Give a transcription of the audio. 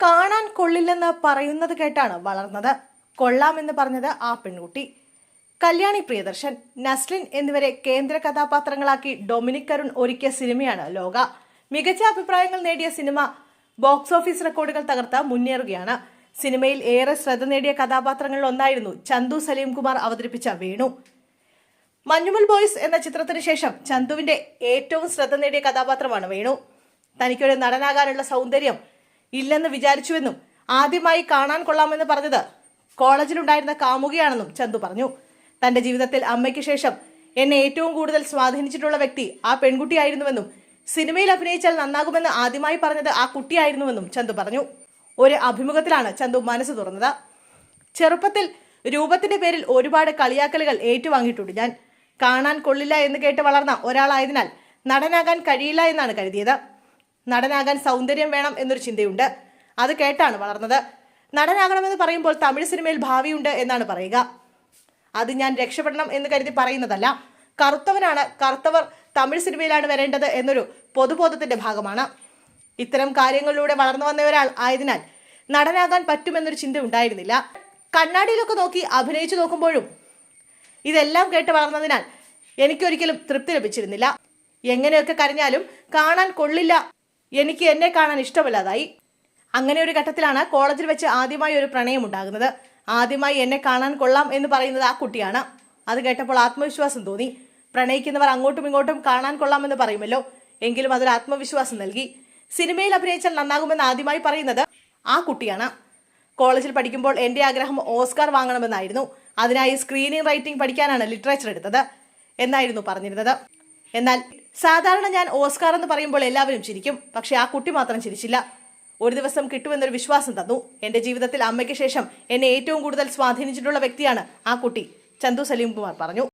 കാണാൻ കൊള്ളില്ലെന്ന് പറയുന്നത് കേട്ടാണ് വളർന്നത്. കൊള്ളാമെന്ന് പറഞ്ഞത് ആ പെൺകുട്ടി. കല്യാണി പ്രിയദർശൻ, നസ്ലിൻ എന്നിവരെ കേന്ദ്ര കഥാപാത്രങ്ങളാക്കി ഡൊമിനിക് കരുൺ ഒരുക്കിയ സിനിമയാണ് ലോക. മികച്ച അഭിപ്രായങ്ങൾ നേടിയ സിനിമ ബോക്സ് ഓഫീസ് റെക്കോർഡുകൾ തകർത്ത് മുന്നേറുകയാണ്. സിനിമയിൽ ഏറെ ശ്രദ്ധ നേടിയ കഥാപാത്രങ്ങളിൽ ഒന്നായിരുന്നു ചന്തു സലീം കുമാർ അവതരിപ്പിച്ച വേണു. മഞ്ഞുമൽ ബോയ്സ് എന്ന ചിത്രത്തിന് ശേഷം ചന്തുവിന്റെ ഏറ്റവും ശ്രദ്ധ നേടിയ കഥാപാത്രമാണ് വേണു. തനിക്കൊരു നടനാകാനുള്ള സൗന്ദര്യം ഇല്ലെന്ന് വിചാരിച്ചുവെന്നും ആദ്യമായി കാണാൻ കൊള്ളാമെന്ന് പറഞ്ഞത് കോളേജിലുണ്ടായിരുന്ന കാമുകിയാണെന്നും ചന്തു പറഞ്ഞു. തന്റെ ജീവിതത്തിൽ അമ്മയ്ക്ക് ശേഷം എന്നെ ഏറ്റവും കൂടുതൽ സ്വാധീനിച്ചിട്ടുള്ള വ്യക്തി ആ പെൺകുട്ടിയായിരുന്നുവെന്നും സിനിമയിൽ അഭിനയിച്ചാൽ നന്നാകുമെന്ന് ആദ്യമായി പറഞ്ഞത് ആ കുട്ടിയായിരുന്നുവെന്നും ചന്തു പറഞ്ഞു. ഒരു അഭിമുഖത്തിലാണ് ചന്തു മനസ്സ് തുറന്നത്. ചെറുപ്പത്തിൽ രൂപത്തിന്റെ പേരിൽ ഒരുപാട് കളിയാക്കലുകൾ ഏറ്റുവാങ്ങിയിട്ടുണ്ട്. ഞാൻ കാണാൻ കൊള്ളില്ല എന്ന് കേട്ട് വളർന്ന ഒരാളായതിനാൽ നടനാകാൻ കഴിയില്ല എന്നാണ് കരുതിയത്. നടനാകാൻ സൗന്ദര്യം വേണം എന്നൊരു ചിന്തയുണ്ട്. അത് കേട്ടാണ് വളർന്നത്. നടനാകണമെന്ന് പറയുമ്പോൾ തമിഴ് സിനിമയിൽ ഭാവിയുണ്ട് എന്നാണ് പറയുക. അത് ഞാൻ രക്ഷപ്പെടണം എന്ന് കരുതി പറയുന്നതല്ല. കറുത്തവനാണ്, കറുത്തവർ തമിഴ് സിനിമയിലാണ് വരേണ്ടത് എന്നൊരു പൊതുബോധത്തിന്റെ ഭാഗമാണ്. ഇത്തരം കാര്യങ്ങളിലൂടെ വളർന്നു വന്ന ഒരാൾ ആയതിനാൽ നടനാകാൻ പറ്റുമെന്നൊരു ചിന്ത ഉണ്ടായിരുന്നില്ല. കണ്ണാടിയിലൊക്കെ നോക്കി അഭിനയിച്ചു നോക്കുമ്പോഴും ഇതെല്ലാം കേട്ട് വളർന്നതിനാൽ എനിക്കൊരിക്കലും തൃപ്തി ലഭിച്ചിരുന്നില്ല. എങ്ങനെയൊക്കെ കരഞ്ഞാലും കാണാൻ കൊള്ളില്ല, എനിക്ക് എന്നെ കാണാൻ ഇഷ്ടമല്ലാതായി. അങ്ങനെ ഒരു ഘട്ടത്തിലാണ് കോളേജിൽ വെച്ച് ആദ്യമായി ഒരു പ്രണയം ഉണ്ടാകുന്നത്. ആദ്യമായി എന്നെ കാണാൻ കൊള്ളാം എന്ന് പറയുന്നത് ആ കുട്ടിയാണ്. അത് കേട്ടപ്പോൾ ആത്മവിശ്വാസം തോന്നി. പ്രണയിക്കുന്നവർ അങ്ങോട്ടും ഇങ്ങോട്ടും കാണാൻ കൊള്ളാമെന്ന് പറയുമല്ലോ, എങ്കിലും അതൊരു ആത്മവിശ്വാസം നൽകി. സിനിമയിൽ അഭിനയിച്ചാൽ നന്നാകുമെന്ന് ആദ്യമായി പറയുന്നത് ആ കുട്ടിയാണ്. കോളേജിൽ പഠിക്കുമ്പോൾ എന്റെ ആഗ്രഹം ഓസ്കാർ വാങ്ങണമെന്നായിരുന്നു. അതിനായി സ്ക്രീനിങ് റൈറ്റിംഗ് പഠിക്കാനാണ് ലിറ്ററേച്ചർ എടുത്തത് എന്നായിരുന്നു പറഞ്ഞിരുന്നത്. എന്നാൽ സാധാരണ ഞാൻ ഓസ്കാർ എന്ന് പറയുമ്പോൾ എല്ലാവരും ചിരിക്കും. പക്ഷെ ആ കുട്ടി മാത്രം ചിരിച്ചില്ല. ഒരു ദിവസം കിട്ടുമെന്നൊരു വിശ്വാസം തന്നു. എന്റെ ജീവിതത്തിൽ അമ്മയ്ക്ക് ശേഷം എന്നെ ഏറ്റവും കൂടുതൽ സ്വാധീനിച്ചിട്ടുള്ള വ്യക്തിയാണ് ആ കുട്ടി, ചന്തു സലീം കുമാർ പറഞ്ഞു.